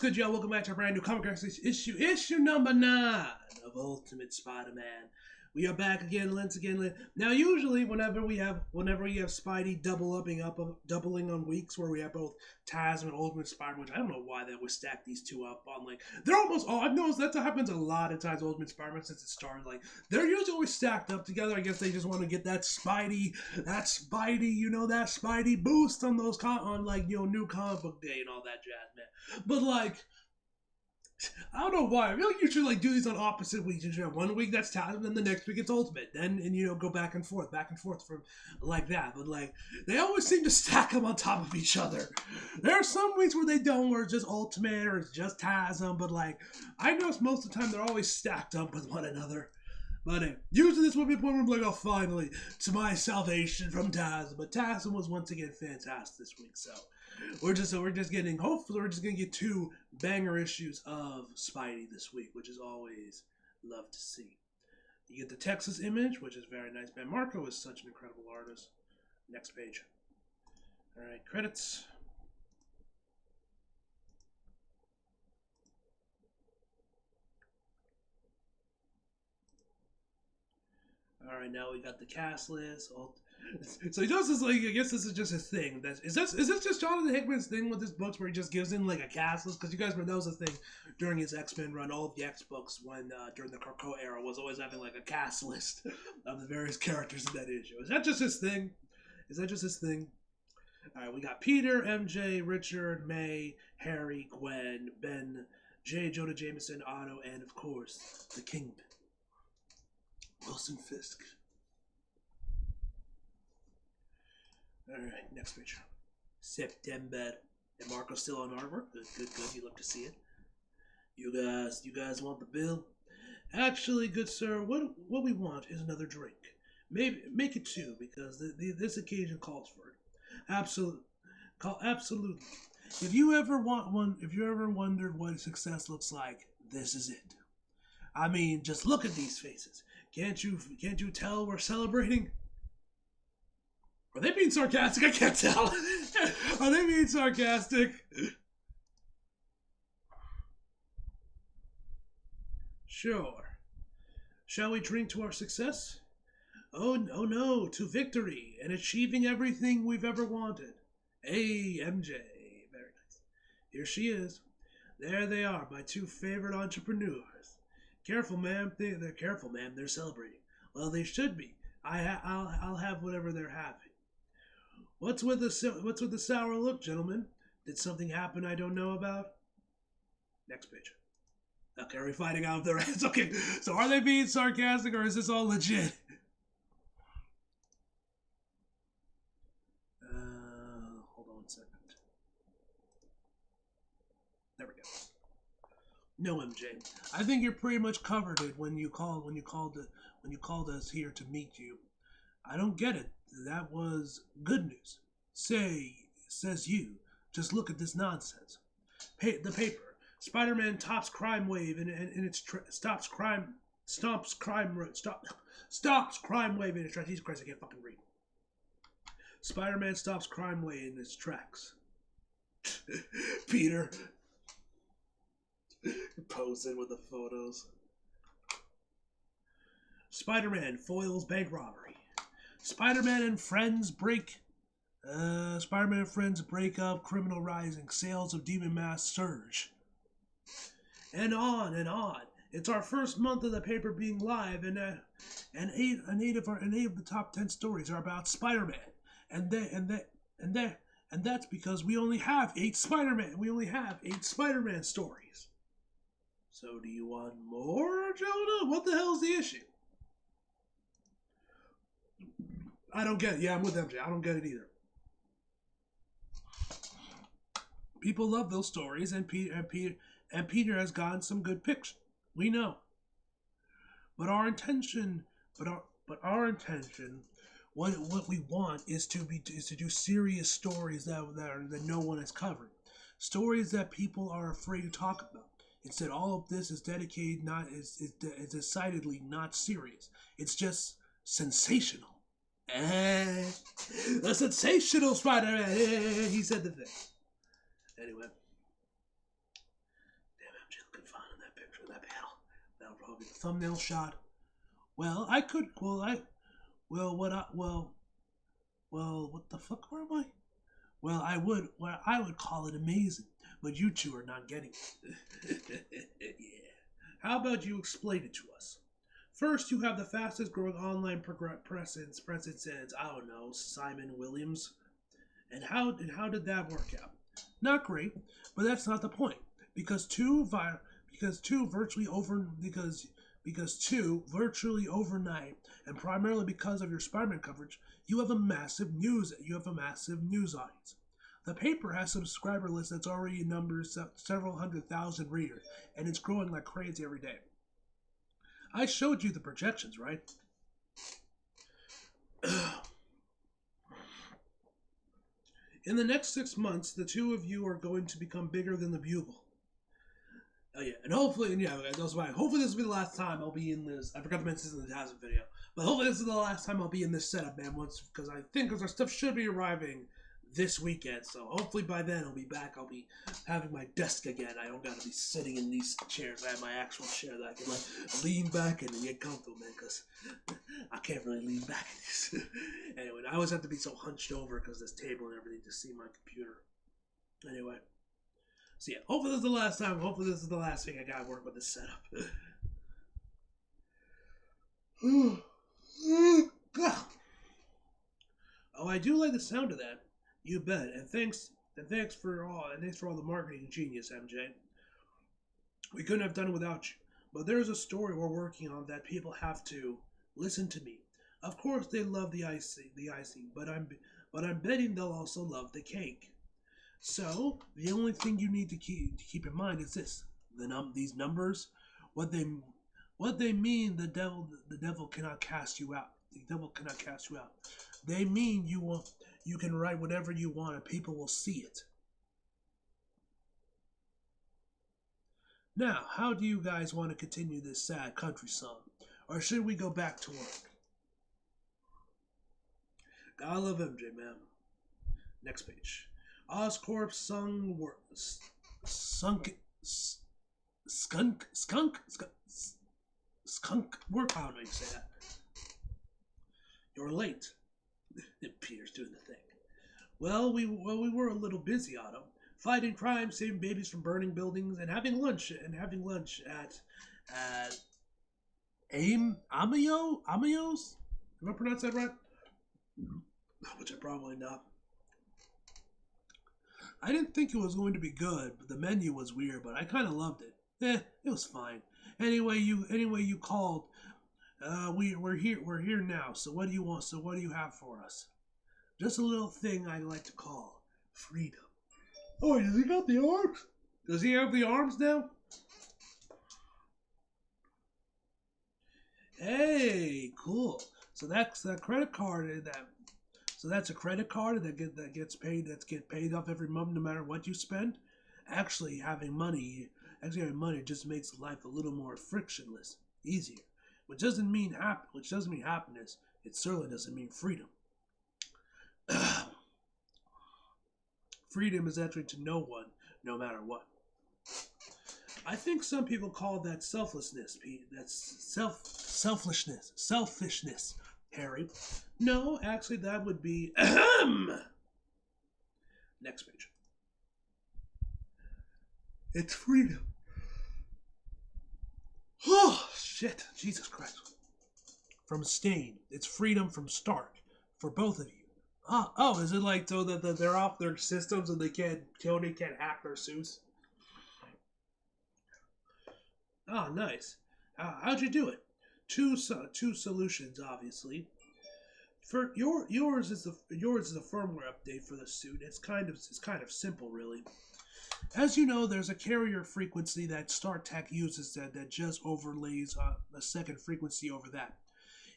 good, y'all? Welcome back to a brand new Comic Access issue number 9 of Ultimate Spider-Man. We are back again, once again. Now, usually, whenever we have Spidey doubling on weeks where we have both Taz and Ultimate Spider-Man, which I don't know why they would stack these two up on, like, they're almost all, I've noticed that happens a lot of times, Ultimate Spider-Man, since it started, like, they're usually always stacked up together. I guess they just want to get that Spidey, that Spidey boost on those, new comic book day and all that jazz, man. But, like, I don't know why. I feel like you should do these on opposite weeks. You should have 1 week that's Taz, and then the next week it's Ultimate. Then go back and forth from like that. But they always seem to stack them on top of each other. There are some weeks where they don't, where it's just Ultimate or it's just Taz. But I notice most of the time they're always stacked up with one another. But usually this will be a point where I'm like, oh, finally, to my salvation from Taz. But Taz was once again fantastic this week, so hopefully we're just gonna get 2 banger issues of Spidey this week, which is always love to see. You get the Texas image, which is very nice. Man, Marco is such an incredible artist. Next page. Alright, credits. Alright, now we got the cast list. So he does this, I guess this is just his thing. Is this just Jonathan Hickman's thing with his books, where he just gives in a cast list? Because you guys remember that was a thing during his X-Men run. All of the X books during the Krakoa era was always having a cast list of the various characters in that issue. Is that just his thing? Alright, we got Peter, MJ, Richard, May, Harry, Gwen, Ben, J. Jonah Jameson, Otto, and of course, the Kingpin, Wilson Fisk. Alright, next picture. September. And Marco's still on artwork. Good. You love to see it. You guys want the bill? Actually, good sir, what we want is another drink. Maybe make it 2, because this occasion calls for it. Absolutely. If you ever wondered what success looks like, this is it. I mean, just look at these faces. Can't you tell we're celebrating? Are they being sarcastic? I can't tell. Are they being sarcastic? Sure. Shall we drink to our success? Oh no, to victory and achieving everything we've ever wanted. Hey, MJ. Very nice. Here she is. There they are, my 2 favorite entrepreneurs. Careful, ma'am. They're careful, ma'am. They're celebrating. Well, they should be. I'll have whatever they're having. What's with the sour look, gentlemen? Did something happen I don't know about? Next page. Okay, are we finding out if they're hands? Okay, so are they being sarcastic or is this all legit? Hold on 1 second. There we go. No, MJ. I think you're pretty much covered it when you called us here to meet you. I don't get it. That was good news. Says you. Just look at this nonsense. The paper. Spider-Man tops crime wave and stops crime wave in its tracks. Jesus Christ, I can't fucking read. Spider-Man stops crime wave in its tracks. Peter posing with the photos. Spider-Man foils bank robbery. Spider-Man and friends break up, criminal rising, sales of Demon Mask surge. And on and on. It's our first month of the paper being live, and 8 of the top 10 stories are about Spider-Man. And that's because we only have 8 Spider-Man. We only have 8 Spider-Man stories. So do you want more, Jonah? What the hell's the issue? I don't get it. Yeah, I'm with MJ. I don't get it either. People love those stories, and Peter has gotten some good picks. We know. But our intention, what we want is to do serious stories that no one is covering, stories that people are afraid to talk about. Instead, all of this is decidedly not serious. It's just sensational. The sensational Spider-Man. He said the thing. Anyway. me? The thumbnail shot? Well, I could. Well, what? What the fuck? Where am I? Well, I would call it amazing, but you two are not getting it. Yeah. How about you explain it to us? First, you have the fastest growing online presence since, I don't know, Simon Williams. And how did that work out? Not great, but that's not the point. Because two virtually overnight, and primarily because of your Spider-Man coverage, you have a massive news audience. The paper has a subscriber list that's already numbers several 100,000 readers, and it's growing like crazy every day. I showed you the projections, right? In the next 6 months, the two of you are going to become bigger than the Bugle. Oh yeah, and hopefully, hopefully this will be the last time I'll be in this. I forgot to mention this in the Tazza video, but hopefully this is the last time I'll be in this setup, man. Because I think our stuff should be arriving this weekend, so hopefully by then I'll be back. I'll be having my desk again. I don't gotta be sitting in these chairs. I have my actual chair that I can like lean back in and get comfortable, man. Because I can't really lean back in this. Anyway, I always have to be so hunched over because this table and everything to see my computer. Anyway. So yeah, hopefully this is the last time. Hopefully this is the last thing I gotta work with this setup. Oh, I do like the sound of that. You bet. And thanks for all the marketing genius, MJ. We couldn't have done it without you. But there's a story we're working on that people have to listen to me. Of course they love the icing, but I'm betting they'll also love the cake. So the only thing you need to keep in mind is this: these numbers, what they mean. The devil cannot cast you out. The devil cannot cast you out. They mean you can write whatever you want and people will see it. Now, how do you guys want to continue this sad country song, or should we go back to work? Gotta love MJ, man. Next page. Oscorp skunk work. I don't know how you say that. You're late. Peter's doing the thing. Well, we were a little busy, Otto, fighting crime, saving babies from burning buildings, and having lunch at Amayo's. Am I pronouncing that right? Which I probably not. I didn't think it was going to be good, but the menu was weird, but I kind of loved it. It was fine. Anyway, you called. We're here now. So what do you want? So what do you have for us? Just a little thing I like to call freedom. Oh, does he got the arms? Does he have the arms now? Hey, cool. So that's that credit card that. So that's a credit card that gets paid off every month, no matter what you spend. Actually, having money just makes life a little more frictionless, easier. Which doesn't mean happiness. It certainly doesn't mean freedom. Freedom is answering to no one, no matter what. I think some people call that selflessness, Pete. That's selfishness, Harry. No, actually, that would be. Next page. It's freedom. Oh, shit. Jesus Christ. From Stain. It's freedom from Stark. For both of you. Oh, is it like so that they're off their systems and Tony can't hack their suits? Ah, nice. How'd you do it? Two solutions, obviously. For yours is the firmware update for the suit. It's kind of simple, really. As you know, there's a carrier frequency that StarTech uses that just overlays a second frequency over that,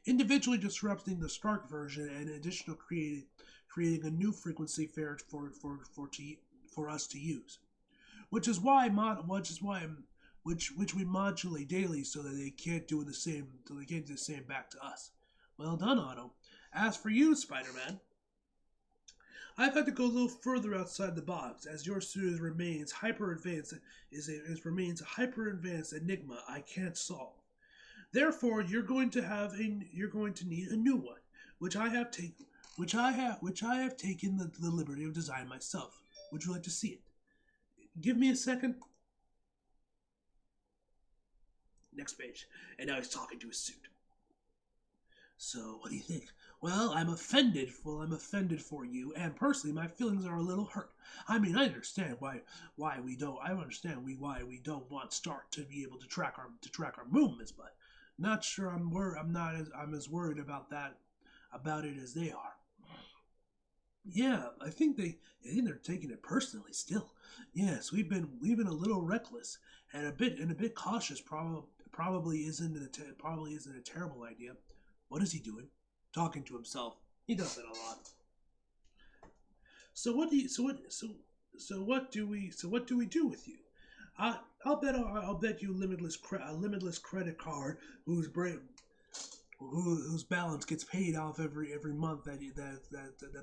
individually disrupting the Stark version and additional creating a new frequency for us to use. Which we modulate daily so that they can't do the same. So they can't do the same back to us. Well done, Otto. As for you, Spider-Man, I've had to go a little further outside the box, as your suit remains a hyper-advanced enigma I can't solve. Therefore, you're going to need a new one, which I have taken, which I have taken the liberty of designing myself. Would you like to see it? Give me a second. Next page. And now he's talking to his suit. So, what do you think? Well, I'm offended. Well, I'm offended for you, and personally, my feelings are a little hurt. I mean, I understand why we don't. I understand why we don't want Stark to be able to track our movements, but not sure. I'm as worried about it as they are. Yeah, I think they're taking it personally still. Yes, we've been a little reckless and a bit cautious. Probably isn't a terrible idea. What is he doing? Talking to himself. He does that a lot. So what do you so what do we do with you? I'll bet you a limitless credit card whose balance gets paid off every month that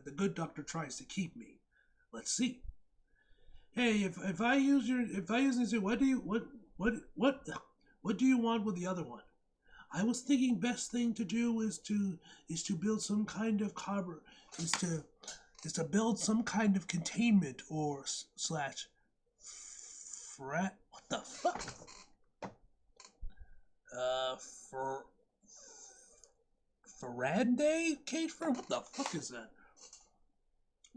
the good doctor tries to keep me. Let's see. Hey, if I use this, what do you want with the other one? I was thinking best thing to do is to build some kind of cover is to build some kind of containment or slash frat. What the fuck? For Faraday cage for what the fuck is that?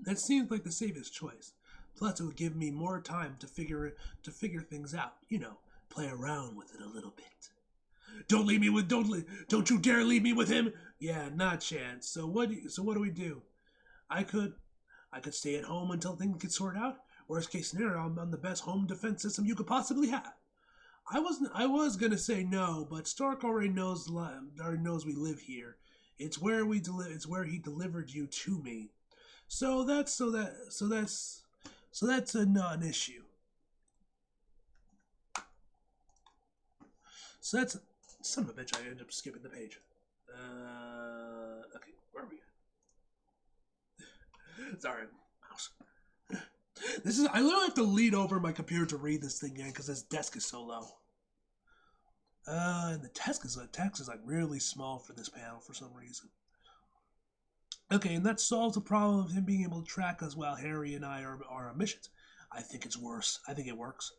That seems like the safest choice. Plus, it would give me more time to figure things out. You know, play around with it a little bit. Don't you dare leave me with him. Yeah, not a chance. So what do we do? I could stay at home until things get sorted out. Worst case scenario, I'm on the best home defense system you could possibly have. I was gonna say no, but Stark already knows we live here. It's where it's where he delivered you to me. So that's a non-issue. So that's son of a bitch. I ended up skipping the page. Okay, where are we? Sorry, mouse. I literally have to lean over my computer to read this thing again because this desk is so low. And the text is like really small for this panel for some reason. Okay, and that solves the problem of him being able to track us while Harry and I are on missions. I think it's worse. I think it works.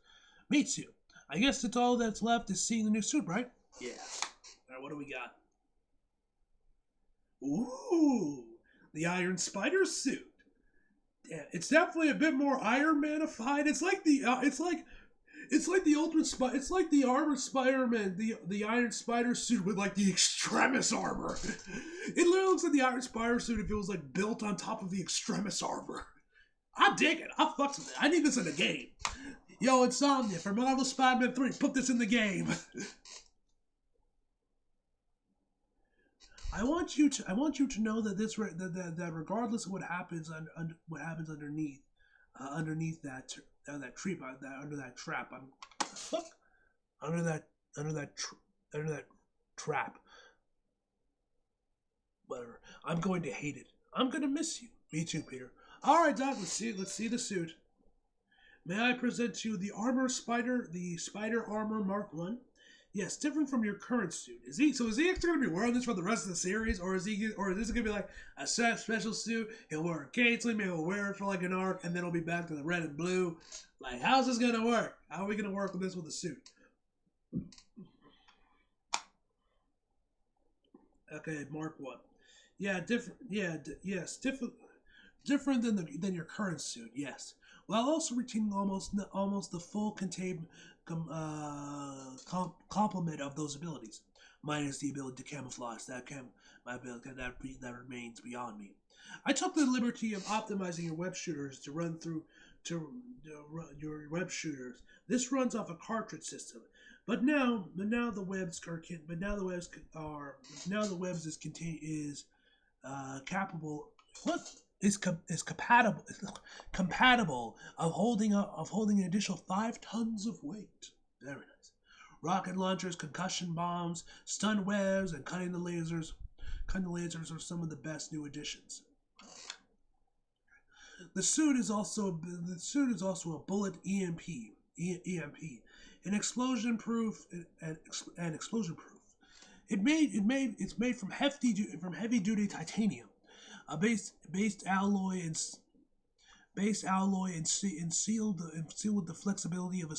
Me too. I guess that's all that's left is seeing the new suit, right? Yeah. Alright, what do we got? Ooh, the Iron Spider suit. Yeah, it's definitely a bit more Iron Manified. It's like the ultimate it's like the armored Spider-Man, the Iron Spider suit with like the Extremis armor. It literally looks like the Iron Spider suit if it was like built on top of the Extremis armor. I dig it. I fucks with it. I need this in the game. Yo, Insomnia for Marvel Spider-Man 3, put this in the game. I want you to know that that regardless of what happens underneath that tree under that trap, under that trap, whatever. I'm going to hate it. I'm going to miss you. Me too, Peter. All right, Doc. Let's see the suit. May I present to you the Spider Armor Mark 1? Yes, different from your current suit. Is he actually going to be wearing this for the rest of the series, or is this going to be like a special suit? He'll wear it occasionally, maybe he'll wear it for like an arc, and then he'll be back to the red and blue. Like, how's this going to work? How are we going to work with this with the suit? Okay, Mark 1. Yeah, different. Yeah, yes, different than your current suit. Yes, while also retaining almost the full complement of those abilities, minus the ability to camouflage. My ability that remains beyond me. I took the liberty of optimizing your web shooters to run through your web shooters. This runs off a cartridge system, but now the webs is capable. What? Is compatible of holding an additional 5 tons of weight. Very nice. Rocket launchers, concussion bombs, stun webs, and cutting the lasers. Cutting the lasers are some of the best new additions. The suit is also a bullet EMP, an explosion proof. It's made from heavy duty titanium, a based alloy and sealed with the flexibility of a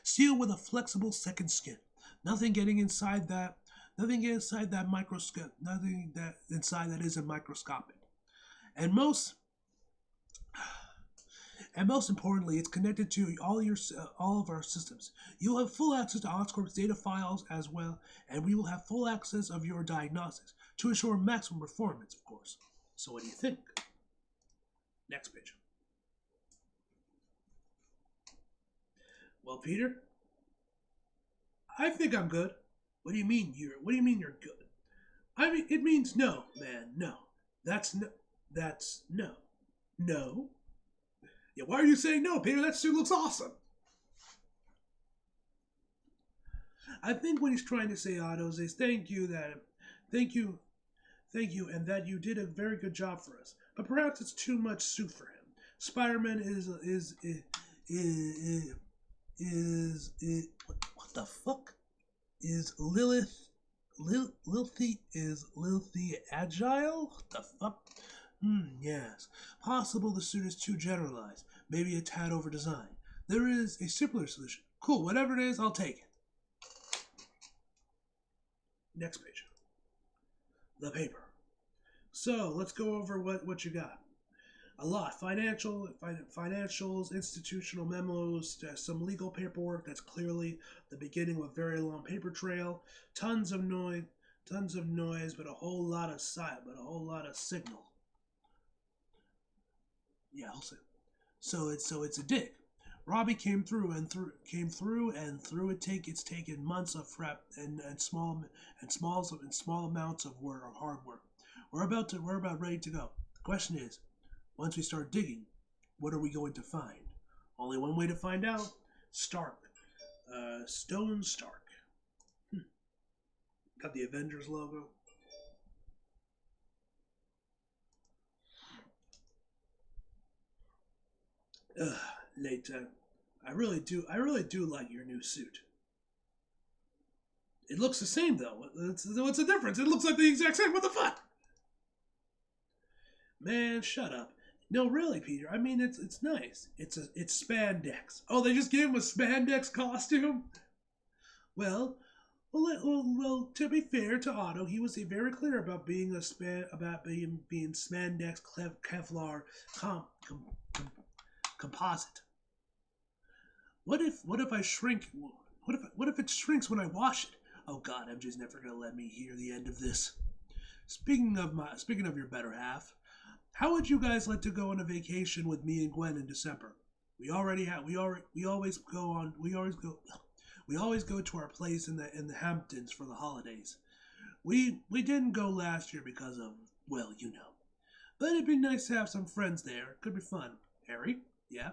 sealed with a flexible second skin. Nothing getting inside that. Nothing getting inside that microscope. Nothing that inside that isn't microscopic. And most importantly, it's connected to all of our systems. You'll have full access to Oscorp's data files as well, and we will have full access of your diagnostics to ensure maximum performance, of course. So what do you think? Next page. Well, Peter, I think I'm good. What do you mean you're good? I mean it means no, man, no. That's no. No. Yeah, why are you saying no, Peter? That suit looks awesome. I think what he's trying to say, Otto, is thank you, and that you did a very good job for us. But perhaps it's too much suit for him. Spider-Man is what the fuck is Lilthy agile? What the fuck? Yes. Possible the suit is too generalized. Maybe a tad over designed. There is a simpler solution. Cool, whatever it is, I'll take it. Next page. The paper. So, let's go over what you got. A lot. Financials, institutional memos, some legal paperwork that's clearly the beginning of a very long paper trail. Tons of noise, but a whole lot of signal. Yeah, I'll say. So it's a dig. Robbie came through, and it's taken months of prep and small amounts of hard work. We're about ready to go. The question is, once we start digging, what are we going to find? Only one way to find out. Stark. Stone Stark. Got the Avengers logo. Later. I really do like your new suit. It looks the same though. What's the difference? It looks like the exact same. What the fuck? Man, shut up. No, really, Peter. I mean, it's nice. It's spandex. Oh, they just gave him a spandex costume. Well, to be fair to Otto, he was very clear about being being spandex Kevlar composite. What if I shrink? What if it shrinks when I wash it? Oh God, MJ's never gonna let me hear the end of this. Speaking of your better half, how would you guys like to go on a vacation with me and Gwen in December? We always go to our place in the Hamptons for the holidays. We didn't go last year because of, well, you know. But it'd be nice to have some friends there. Could be fun. Harry? Yeah.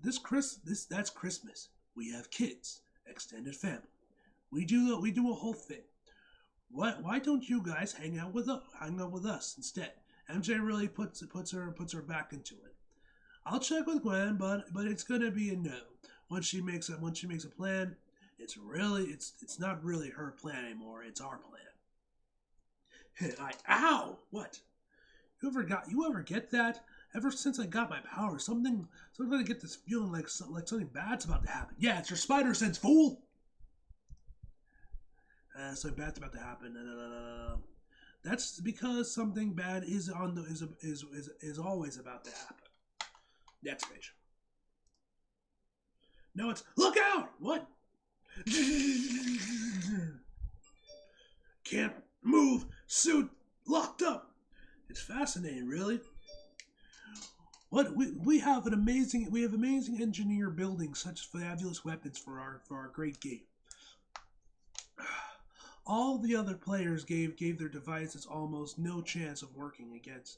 That's Christmas. We have kids, extended family. We do a whole thing. Why don't you guys hang out with us instead? MJ really puts her back into it. I'll check with Gwen, but it's gonna be a no. Once she makes a plan, it's not really her plan anymore. It's our plan. Ow! What? You ever get that? Ever since I got my power, something I get this feeling like something bad's about to happen. Yeah, it's your spider sense, fool. Something bad's about to happen. That's because something bad is always about to happen. Next page. No, it's look out! What? Can't move. Suit locked up. It's fascinating, really. What we have amazing engineer building such fabulous weapons for our great game. All the other players gave their devices almost no chance of working against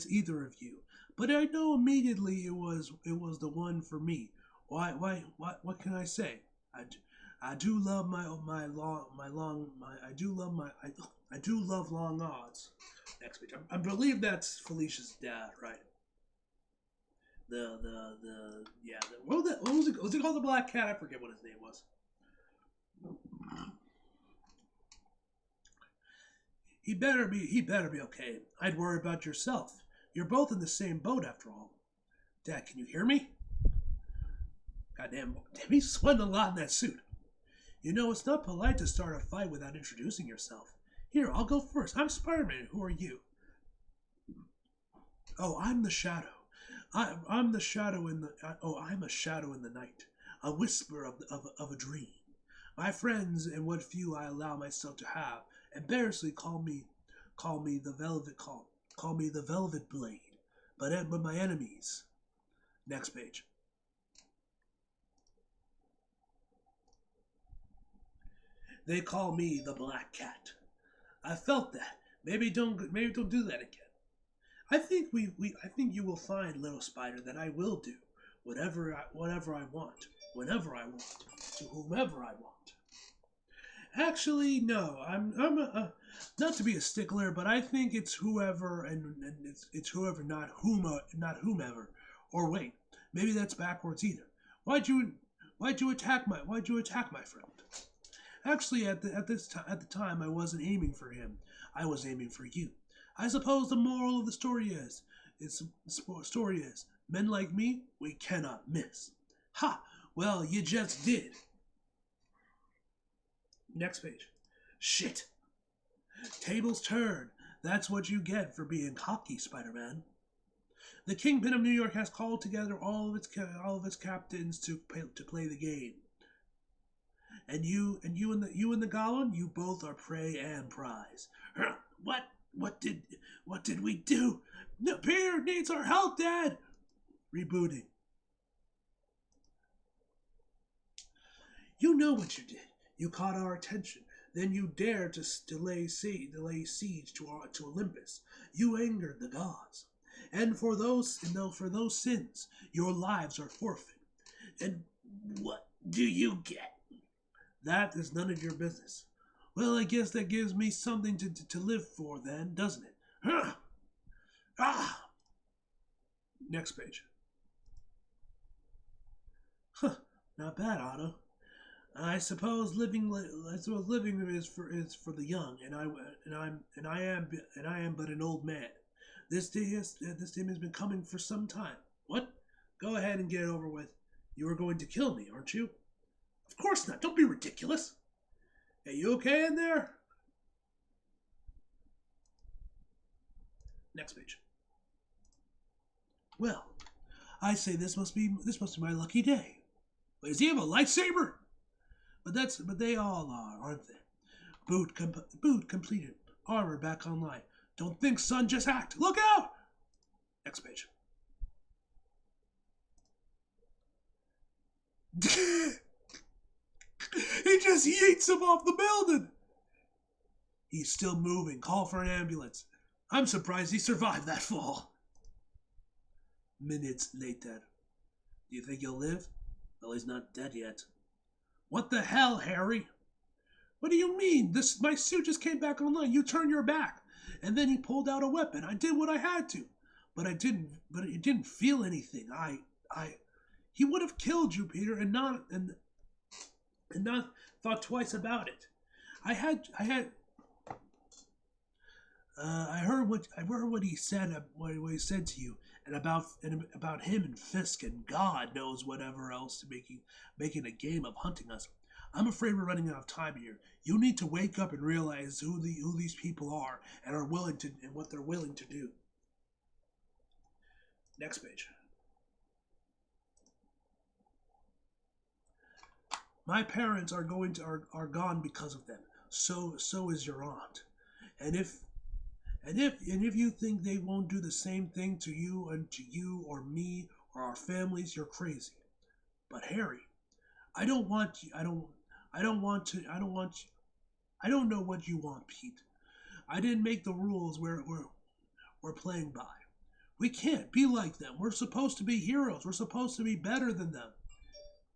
either of you. But I know immediately it was the one for me. What can I say? I do love long odds. Next page. I believe that's Felicia's dad, right? What was it called? The Black Cat? I forget what his name was. He better be okay. I'd worry about yourself. You're both in the same boat after all. Dad, can you hear me? Goddamn, he's sweating a lot in that suit. You know, it's not polite to start a fight without introducing yourself. Here, I'll go first. I'm Spider-Man. Who are you? Oh, I'm the Shadow. I'm the shadow in the. I'm a shadow in the night, a whisper of a dream. My friends and what few I allow myself to have embarrassingly call me the call me the Velvet Blade. But my enemies. Next page. They call me the Black Cat. I felt that. Maybe don't do that again. I think you will find, little spider, that I will do whatever I want, whenever I want, to whomever I want. Actually, no. I'm not to be a stickler, but I think it's whoever, and it's whoever, not whomever. Or wait, maybe that's backwards either. Why'd you attack my friend? Actually, at the time, I wasn't aiming for him. I was aiming for you. I suppose the moral of the story is, men like me, we cannot miss. Ha! Well, you just did. Next page. Shit. Tables turn. That's what you get for being cocky, Spider-Man. The Kingpin of New York has called together all of its captains to play the game. And you and the Goblin, you both are prey and prize. What did we do? The Peter needs our help, Dad. Rebooting. You know what you did. You caught our attention. Then you dared to lay siege to Olympus. You angered the gods. And for those sins, your lives are forfeit. And what do you get? That is none of your business. Well, I guess that gives me something to live for then, doesn't it? Huh. Ah! Next page. Huh, not bad, Otto. I suppose living is for the young, and I am but an old man. This day has been coming for some time. What? Go ahead and get it over with. You are going to kill me, aren't you? Of course not. Don't be ridiculous. Hey, you okay in there? Next page. Well, I say this must be my lucky day. Wait, does he have a lightsaber? But they all are, aren't they? Boot completed. Armor back online. Don't think, son. Just act. Look out! Next page. He just yeets him off the building. He's still moving. Call for an ambulance. I'm surprised he survived that fall. Minutes later. Do you think he'll live? Well, he's not dead yet. What the hell, Harry? What do you mean? My suit just came back online. You turned your back. And then he pulled out a weapon. I did what I had to. But it didn't feel anything. He would have killed you, Peter, and not thought twice about it. I heard what he said. What he said to you, and about him and Fisk, and God knows whatever else, making a game of hunting us. I'm afraid we're running out of time here. You need to wake up and realize who these people are and what they're willing to do. Next page. My parents are gone because of them. So is your aunt. And if you think they won't do the same thing to you or me or our families, you're crazy. But Harry, I don't want you. I don't want you. I don't know what you want, Pete. I didn't make the rules we're playing by. We can't be like them. We're supposed to be heroes. We're supposed to be better than them.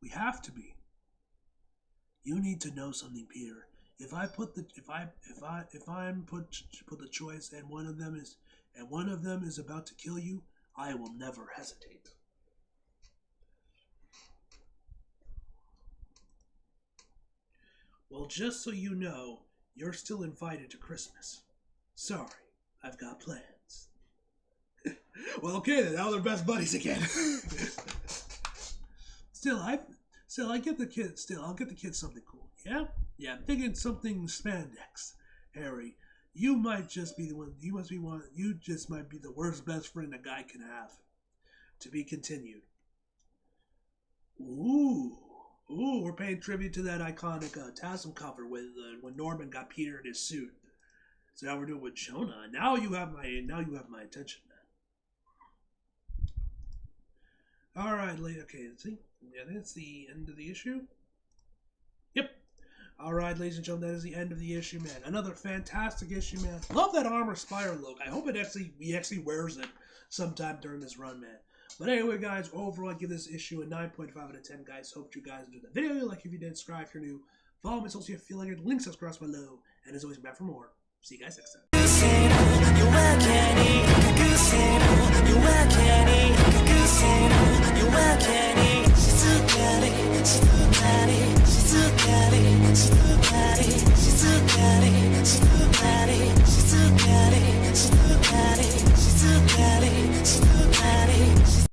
We have to be. You need to know something, Peter. If I'm put the choice and one of them is about to kill you, I will never hesitate. Well, just so you know, you're still invited to Christmas. Sorry, I've got plans. Well, okay then. Now they're best buddies again. I'll get the kid something cool. Yeah, I'm thinking something spandex. Harry, you might just be the one. You must be one. You just might be the worst best friend a guy can have. To be continued. Ooh, we're paying tribute to that iconic TASM cover with when Norman got Peter in his suit. So now we're doing with Jonah. Now you have my attention, man. All right, okay. See, yeah, that's the end of the issue. Yep. All right, ladies and gentlemen, that is the end of the issue, man. Another fantastic issue, man. Love that Armor Spire look. I hope he actually wears it sometime during this run, man. But anyway, guys, overall, I give this issue a 9.5 out of 10, guys. Hope you guys enjoyed the video. Like if you did, subscribe if you're new. Follow me social if you feel like it. Links across below. And as always, back for more. See you guys next time.